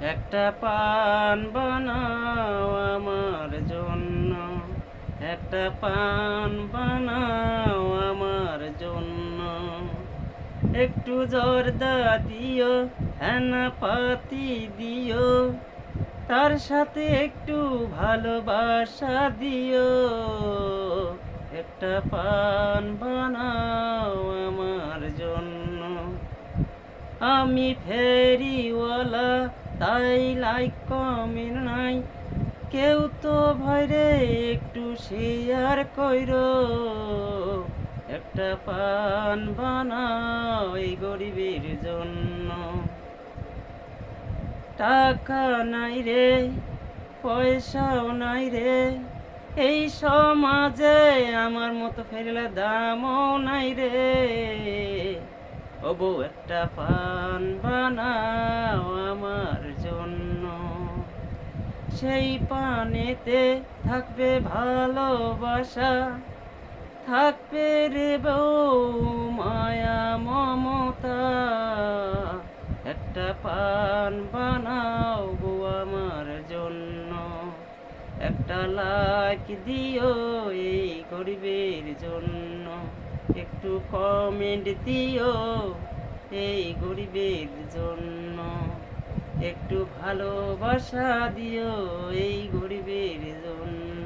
একটা পান বানাও আমার জন্য, একটা পান বানাও আমার জন্য। একটু জর্দা দিও, হেনা পাতি দিও, তার সাথে একটু ভালোবাসা দিও। একটা পান বানাও আমার জন্য। আমি ফেরিওয়ালা, তাই লাইক কমেন্ট নাই, কেউ তো ভয়রে একটু শেয়ার কইরো। একটা পান বানাও এই গরিবের জন্য। টাকা নাই রে, পয়সাও নাই রে, এই সমাজে আমার মতো ফেরিলা দামও নাই রে। ও বউ, একটা পান বানাও আমার জন্য। সেই পানেতে থাকবে ভালোবাসা, থাকবে রে বউ মায়া মমতা। একটা পান বানাও গো আমার জন্য। একটা লাইক দিও এই গরিবের জন্য। একটু কমেন্ট দিও এই গরিবের জন্য। একটু ভালোবাসা দিও এই গরিবের জন্য।